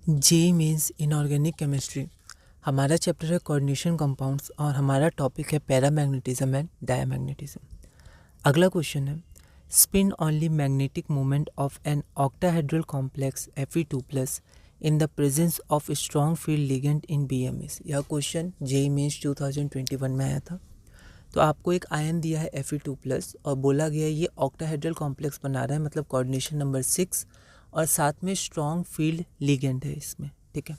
जे mains inorganic chemistry. हमारा chapter है coordination compounds और हमारा टॉपिक है पैरामैग्नेटिज्म एंड डायमैग्नेटिज्म। अगला क्वेश्चन है spin only magnetic moment of an octahedral complex Fe2+ in the presence of strong field ligand in BMS। यह question JEE mains 2021 में आया था। तो आपको एक आयन दिया है Fe2+ और बोला गया है ये ऑक्टाहेड्रल कॉम्प्लेक्स बना रहा है, मतलब कोऑर्डिनेशन नंबर 6 और साथ में स्ट्रॉन्ग फील्ड लिगेंड है इसमें, ठीक है।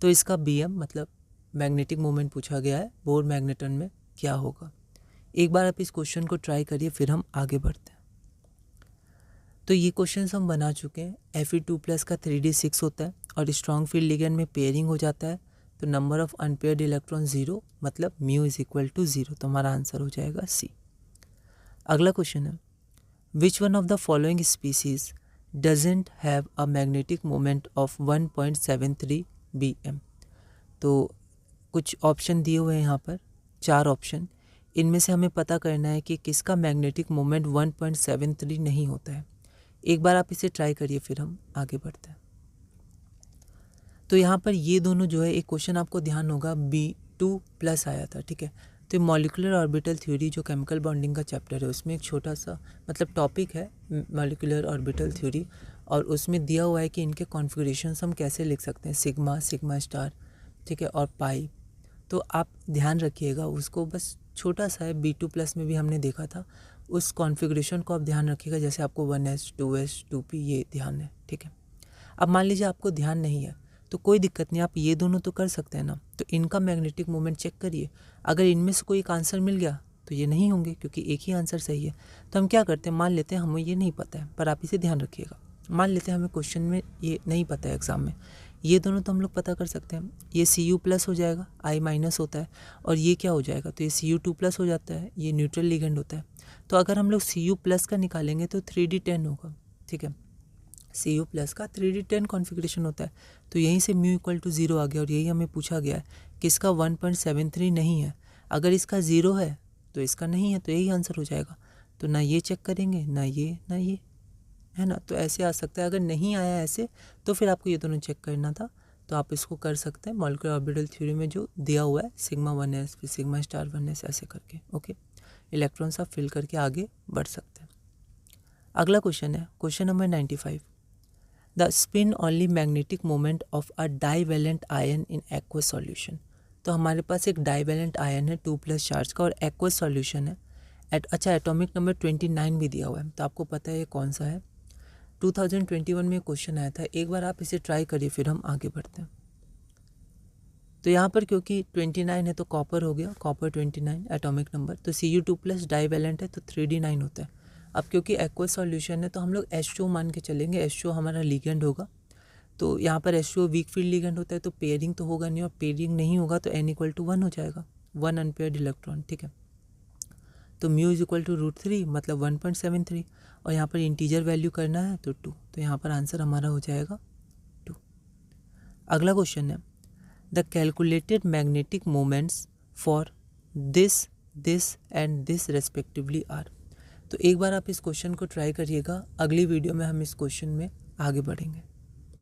तो इसका BM मतलब मैग्नेटिक मोमेंट पूछा गया है, बोर मैग्नेटन में क्या होगा। एक बार आप इस क्वेश्चन को ट्राई करिए, फिर हम आगे बढ़ते हैं। तो ये क्वेश्चन हम बना चुके हैं। Fe2+ का 3d6 होता है और स्ट्रॉन्ग फील्ड लिगेंड में पेयरिंग हो जाता है, तो नंबर ऑफ अनपेयर्ड इलेक्ट्रॉन 0, मतलब μ=0। तो हमारा आंसर हो जाएगा C। अगला क्वेश्चन है which one of the following species doesn't have a magnetic moment of 1.73 BM। तो कुछ ऑप्शन दिए हुए हैं यहाँ पर, 4 ऑप्शन। इनमें से हमें पता करना है कि किसका मैग्नेटिक मोमेंट 1.73 नहीं होता है। एक बार आप इसे ट्राई करिए, फिर हम आगे बढ़ते हैं। तो यहाँ पर ये दोनों जो है, एक क्वेश्चन आपको ध्यान होगा B2+ आया था, ठीक है। तो मॉलिक्यूलर ऑर्बिटल थ्योरी जो केमिकल बॉन्डिंग का चैप्टर है, उसमें एक छोटा सा मतलब टॉपिक है मॉलिक्यूलर ऑर्बिटल थ्योरी, और उसमें दिया हुआ है कि इनके कॉन्फ़िगरेशंस हम कैसे लिख सकते हैं, सिग्मा, सिग्मा स्टार, ठीक है, और पाई। तो आप ध्यान रखिएगा उसको, बस छोटा सा है, B2+ में भी हमने देखा था। उस कॉन्फ़िगरेशन को आप ध्यान रखिएगा, जैसे आपको 1s 2s 2p ये ध्यान है, ठीक है। अब मान लीजिए आपको ध्यान नहीं है तो कोई दिक्कत नहीं, आप ये दोनों तो कर सकते हैं ना। तो इनका मैग्नेटिक मोमेंट चेक करिए, अगर इनमें से कोई एक आंसर मिल गया तो ये नहीं होंगे, क्योंकि एक ही आंसर सही है। तो हम क्या करते हैं, मान लेते हैं हमें ये नहीं पता है, पर आप इसे ध्यान रखिएगा। मान लेते हैं हमें क्वेश्चन में ये नहीं पता है एग्जाम में, ये दोनों तो हम लोग पता कर सकते हैं। ये Cu+ हो जाएगा, I- होता है, और ये क्या हो जाएगा, तो ये Cu2+ हो जाता है, ये न्यूट्रल लिगेंड होता है। तो अगर हम लोग Cu+ का निकालेंगे तो 3d10 होगा, ठीक है। Cu+ का 3d10 कॉन्फ़िगरेशन होता है, तो यहीं से μ=0 आ गया, और यही हमें पूछा गया है कि इसका 1.73 नहीं है। अगर इसका 0 है तो इसका नहीं है, तो यही आंसर हो जाएगा। तो ना ये चेक करेंगे, ना ये, ना ये, है ना। तो ऐसे आ सकता है, अगर नहीं आया ऐसे तो फिर आपको ये दोनों चेक करना था। तो आप इसको कर सकते हैं मॉलिक्यूलर ऑर्बिटल थ्योरी में जो दिया हुआ है, सिग्मा 1s फिर सिग्मा स्टार 1s ऐसे करके, ओके। इलेक्ट्रॉन्स आप फिल करके आगे बढ़ सकते हैं। अगला क्वेश्चन है question number 95। The spin only magnetic moment of a divalent ion in aqueous solution. तो हमारे पास एक डाइवेलेंट आयन है 2+ चार्ज का और एक्वस सॉल्यूशन है। अच्छा, एटॉमिक नंबर 29 भी दिया हुआ है, तो आपको पता है ये कौन सा है। 2021 में क्वेश्चन आया था, एक बार आप इसे ट्राई करिए, फिर हम आगे बढ़ते हैं। तो यहाँ पर क्योंकि 29 है तो कॉपर हो गया, कॉपर 29 एटॉमिक नंबर, तो Cu2+ डाइवेलेंट है तो 3d9 होता है। अब क्योंकि एक्वस सॉल्यूशन है तो हम लोग H2 मान के चलेंगे, H2 हमारा लिगेंड होगा। तो यहाँ पर H2 वीक फील्ड लिगेंड होता है, तो पेयरिंग तो होगा नहीं, और पेयरिंग नहीं होगा तो n=1 हो जाएगा, 1 अनपेयर्ड इलेक्ट्रॉन, ठीक है। तो μ=√3 मतलब 1.73, और यहाँ पर इंटीजर वैल्यू करना है तो 2, तो यहाँ पर आंसर हमारा हो जाएगा 2। अगला क्वेश्चन है the calculated magnetic moments for this and this respectively are. तो एक बार आप इस क्वेश्चन को ट्राई करिएगा, अगली वीडियो में हम इस क्वेश्चन में आगे बढ़ेंगे।